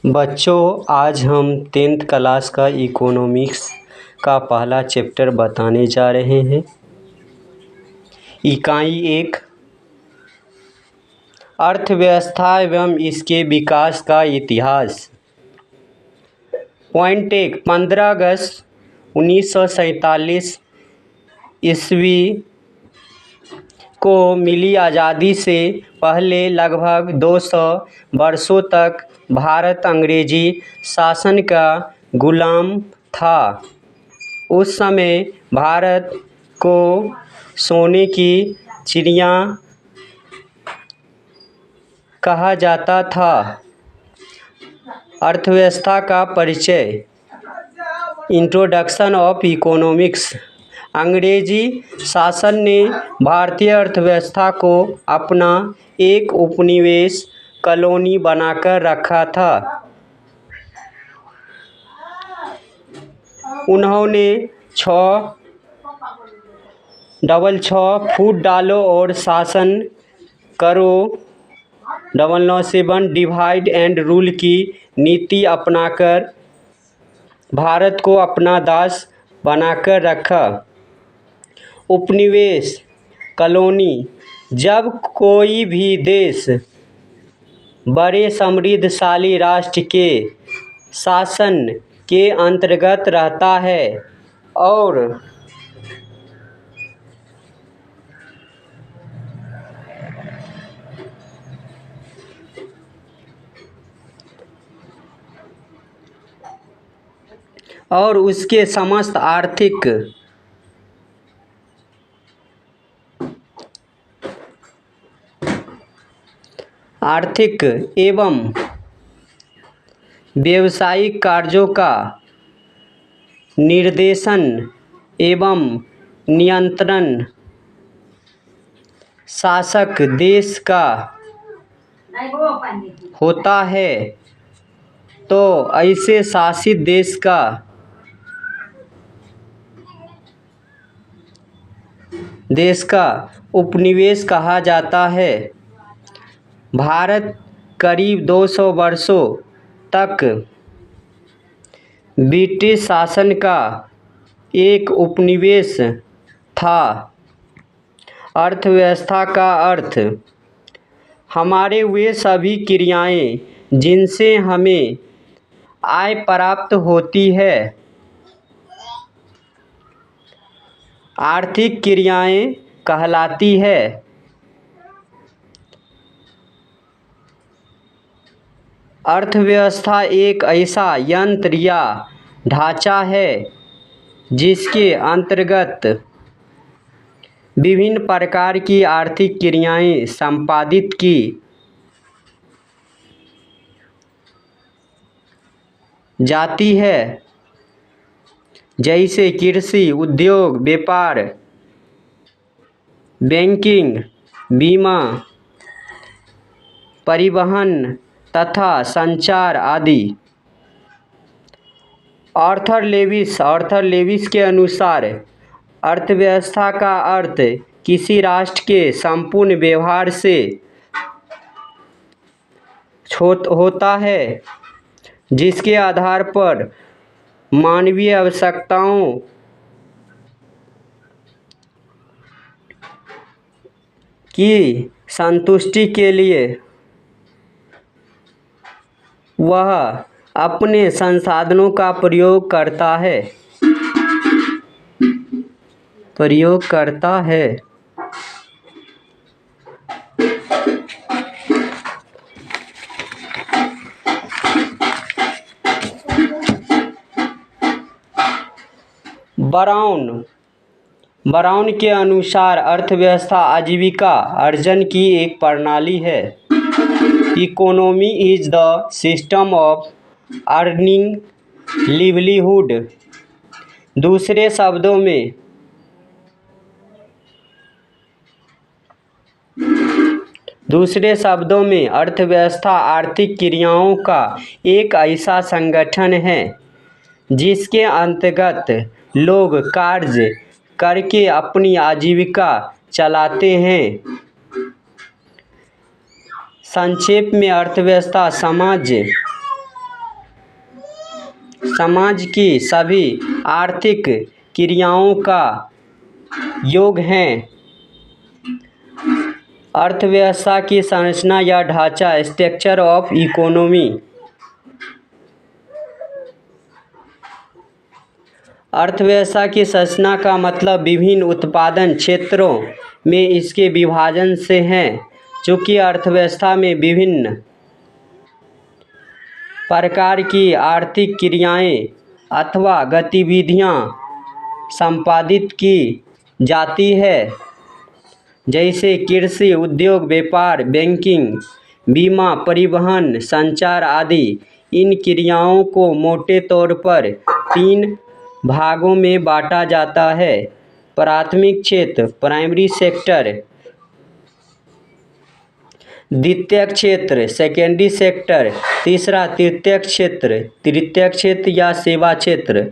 बच्चों, आज हम 10th क्लास का इकोनॉमिक्स का पहला चैप्टर बताने जा रहे हैं। इकाई 1 अर्थव्यवस्था एवं इसके विकास का इतिहास। पॉइंट 1 15 अगस्त 1947 ईस्वी को मिली आज़ादी से पहले लगभग 200 वर्षों तक भारत अंग्रेजी शासन का गुलाम था। उस समय भारत को सोने की चिड़िया कहा जाता था। अर्थव्यवस्था का परिचय। Introduction of economics. अंग्रेजी शासन ने भारतीय अर्थव्यवस्था को अपना एक उपनिवेश कॉलोनी बनाकर रखा था। उन्होंने 666 फूट डालो और शासन करो 997 डिवाइड एंड रूल की नीति अपनाकर भारत को अपना दास बनाकर रखा। उपनिवेश कॉलोनी। जब कोई भी देश बड़े समृद्धशाली राष्ट्र के शासन के अंतर्गत रहता है और उसके समस्त आर्थिक एवं व्यावसायिक कार्यों का निर्देशन एवं नियंत्रण शासक देश का होता है, तो ऐसे शासित देश का उपनिवेश कहा जाता है। भारत करीब 200 वर्षों तक ब्रिटिश शासन का एक उपनिवेश था। अर्थव्यवस्था का अर्थ। हमारे वे सभी क्रियाएं जिनसे हमें आय प्राप्त होती है। आर्थिक क्रियाएं कहलाती है। अर्थव्यवस्था एक ऐसा यंत्र या ढांचा है जिसके अंतर्गत विभिन्न प्रकार की आर्थिक क्रियाएं संपादित की जाती है, जैसे कृषि, उद्योग, व्यापार, बैंकिंग, बीमा, परिवहन तथा संचार आदि। आर्थर लेविस के अनुसार अर्थव्यवस्था का अर्थ किसी राष्ट्र के संपूर्ण व्यवहार से होता है जिसके आधार पर मानवीय आवश्यकताओं की संतुष्टि के लिए वह अपने संसाधनों का प्रयोग करता है। ब्राउन के अनुसार अर्थव्यवस्था आजीविका अर्जन की एक प्रणाली है। Economy is the system of earning livelihood. दूसरे शब्दों में अर्थव्यवस्था आर्थिक क्रियाओं का एक ऐसा संगठन है जिसके अंतर्गत लोग कार्य करके अपनी आजीविका चलाते हैं। संक्षेप में अर्थव्यवस्था समाज समाज की सभी आर्थिक क्रियाओं का योग है। अर्थव्यवस्था की संरचना या ढांचा, स्ट्रक्चर ऑफ इकोनॉमी। अर्थव्यवस्था की संरचना का मतलब विभिन्न उत्पादन क्षेत्रों में इसके विभाजन से है। चूँकि अर्थव्यवस्था में विभिन्न प्रकार की आर्थिक क्रियाएं अथवा गतिविधियां संपादित की जाती है, जैसे कृषि, उद्योग, व्यापार, बैंकिंग, बीमा, परिवहन, संचार आदि, इन क्रियाओं को मोटे तौर पर 3 भागों में बांटा जाता है। प्राथमिक क्षेत्र, प्राइमरी सेक्टर, द्वितीयक क्षेत्र, सेकेंडरी सेक्टर, तीसरा तृतीयक क्षेत्र, तृतीयक क्षेत्र या सेवा क्षेत्र,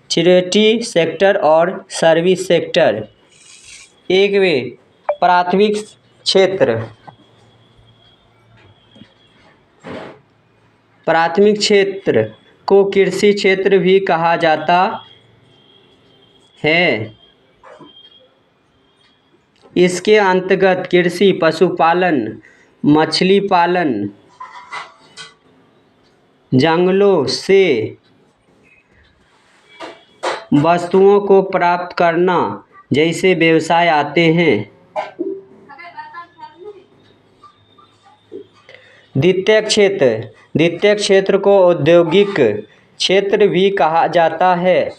चैरिटी सेक्टर और सर्विस सेक्टर। 1वें प्राथमिक क्षेत्र। प्राथमिक क्षेत्र को कृषि क्षेत्र भी कहा जाता है। इसके अंतर्गत कृषि, पशुपालन, मछली पालन, जंगलों से वस्तुओं को प्राप्त करना जैसे व्यवसाय आते हैं। द्वितीयक क्षेत्र। द्वितीयक क्षेत्र को औद्योगिक क्षेत्र भी कहा जाता है।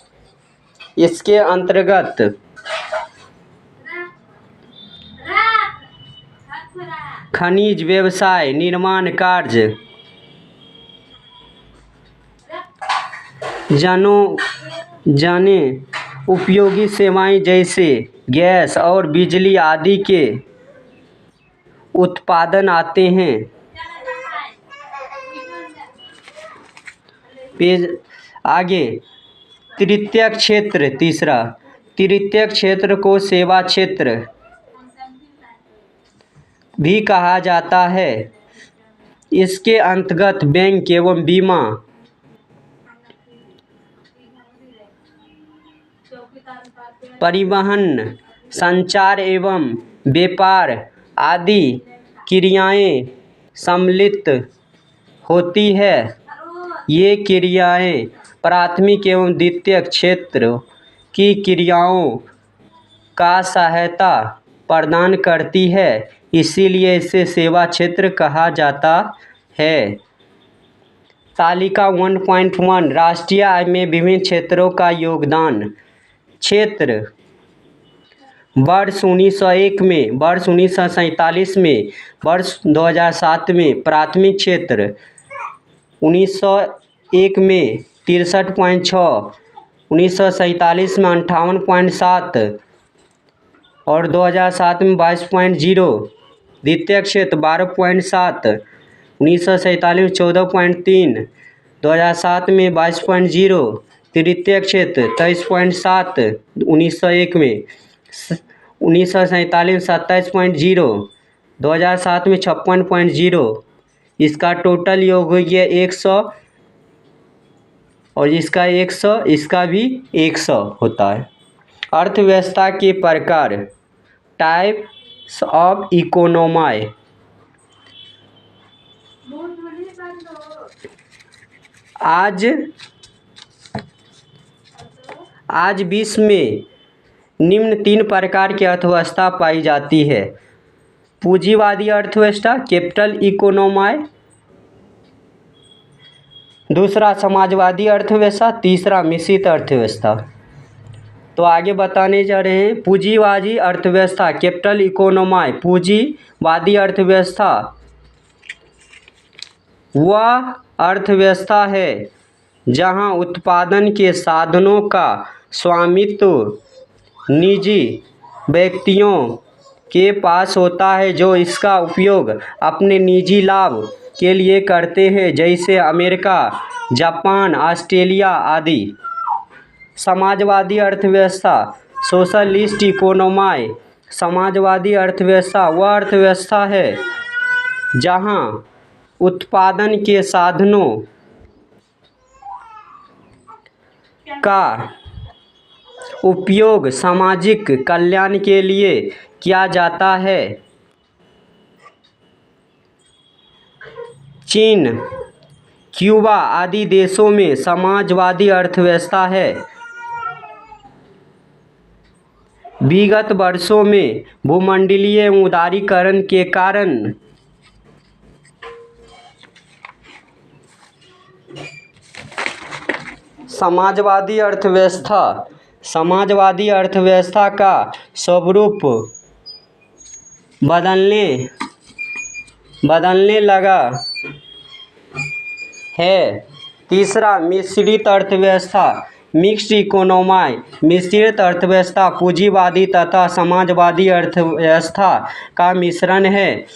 इसके अंतर्गत खनिज व्यवसाय, निर्माण कार्य, जने उपयोगी सेवाएं जैसे गैस और बिजली आदि के उत्पादन आते हैं। पेज आगे। तृतीयक क्षेत्र। तीसरा तृतीयक क्षेत्र को सेवा क्षेत्र भी कहा जाता है। इसके अंतर्गत बैंक एवं बीमा, परिवहन, संचार एवं व्यापार आदि क्रियाएं सम्मिलित होती है। ये क्रियाएं प्राथमिक एवं द्वितीयक क्षेत्र की क्रियाओं का सहायता प्रदान करती है, इसीलिए इसे सेवा क्षेत्र कहा जाता है। तालिका 1.1 राष्ट्रीय आय में विभिन्न क्षेत्रों का योगदान। क्षेत्र वर्ष 1901 में, वर्ष 1947 में, वर्ष 2007 में। प्राथमिक क्षेत्र 1901 में 63.6, 1947 में 58.7 और 2007 में 22.0। द्वितीयक क्षेत्र 12.7, 1947 में 14.3, 2007 में 22.0। तृतीयक क्षेत्र 23.7, 1901 में, 1947 में 27.0, 2007 में 56.0। इसका टोटल योग हो गया 100 और इसका 100, इसका भी 100 होता है। अर्थव्यवस्था के प्रकार, टाइप्स ऑफ इकोनॉमी। आज विश्व में निम्न 3 प्रकार की अर्थव्यवस्था पाई जाती है। पूंजीवादी अर्थव्यवस्था, कैपिटल इकोनॉमी। दूसरा समाजवादी अर्थव्यवस्था। तीसरा मिश्रित अर्थव्यवस्था। तो आगे बताने जा रहे हैं पूंजीवादी अर्थव्यवस्था, कैपिटल इकोनॉमी। पूंजीवादी अर्थव्यवस्था वह अर्थव्यवस्था है जहां उत्पादन के साधनों का स्वामित्व निजी व्यक्तियों के पास होता है, जो इसका उपयोग अपने निजी लाभ के लिए करते हैं, जैसे अमेरिका, जापान, ऑस्ट्रेलिया आदि। समाजवादी अर्थव्यवस्था, सोशलिस्ट इकोनॉमी। समाजवादी अर्थव्यवस्था वह अर्थव्यवस्था है जहां उत्पादन के साधनों का उपयोग सामाजिक कल्याण के लिए किया जाता है? चीन, क्यूबा आदि देशों में समाजवादी अर्थव्यवस्था है। विगत वर्षों में भूमंडलीय उदारीकरण के कारण समाजवादी अर्थव्यवस्था का स्वरूप बदलने लगा है। तीसरा, मिश्रित अर्थव्यवस्था, मिक्स्ड इकोनॉमी। मिश्रित अर्थव्यवस्था पूंजीवादी तथा समाजवादी अर्थव्यवस्था का मिश्रण है।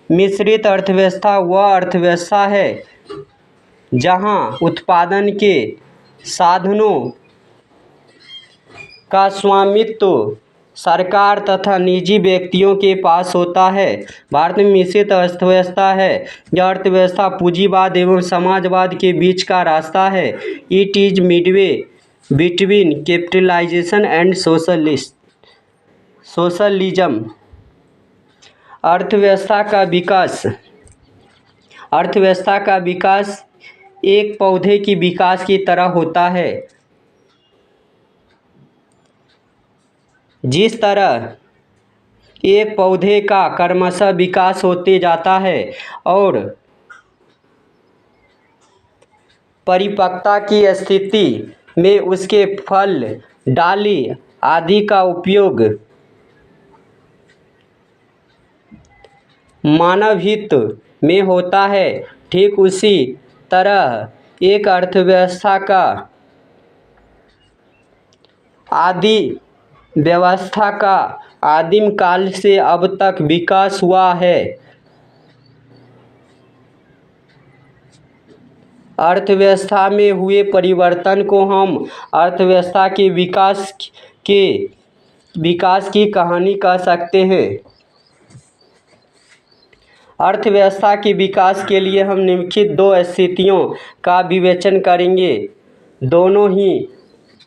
मिश्रित अर्थव्यवस्था वह अर्थव्यवस्था है जहां उत्पादन के साधनों का स्वामित्व सरकार तथा निजी व्यक्तियों के पास होता है। भारत में मिश्रित अर्थव्यवस्था है। यह अर्थव्यवस्था पूंजीवाद एवं समाजवाद के बीच का रास्ता है। It is midway between capitalization and socialism. अर्थव्यवस्था का विकास एक पौधे की विकास की तरह होता है। जिस तरह एक पौधे का क्रमशः विकास होते जाता है और परिपक्वता की स्थिति में उसके फल, डाली आदि का उपयोग मानव हित में होता है, ठीक उसी तरह एक अर्थव्यवस्था का आदिम काल से अब तक विकास हुआ है। अर्थव्यवस्था में हुए परिवर्तन को हम अर्थव्यवस्था के विकास की कहानी कह सकते हैं। अर्थव्यवस्था के विकास के लिए हम निम्नलिखित दो स्थितियों का विवेचन करेंगे। दोनों ही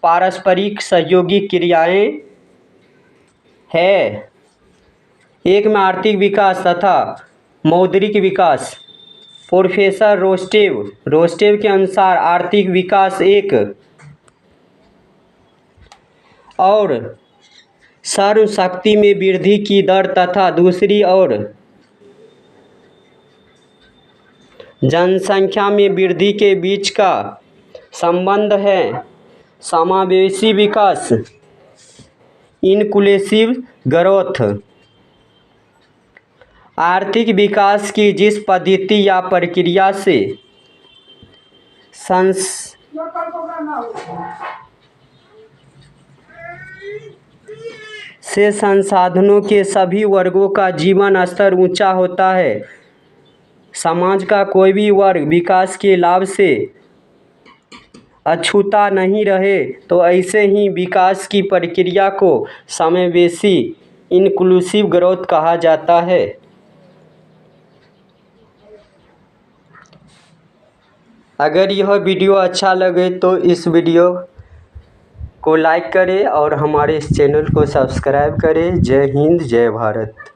पारस्परिक सहयोगी क्रियाएं हैं। एक में आर्थिक विकास तथा मौद्रिक विकास। प्रोफेसर रोस्टेव के अनुसार आर्थिक विकास एक और श्रम शक्ति में वृद्धि की दर तथा दूसरी ओर जनसंख्या में वृद्धि के बीच का संबंध है। समावेशी विकास, इनक्लूसिव ग्रोथ, आर्थिक विकास की जिस पद्धति या प्रक्रिया से संसाधनों के सभी वर्गों का जीवन स्तर ऊंचा होता है। समाज का कोई भी वर्ग विकास के लाभ से अछूता नहीं रहे, तो ऐसे ही विकास की प्रक्रिया को समावेशी इनक्लूसिव ग्रोथ कहा जाता है। अगर यह वीडियो अच्छा लगे तो इस वीडियो को लाइक करें और हमारे इस चैनल को सब्सक्राइब करें। जय हिंद, जय भारत।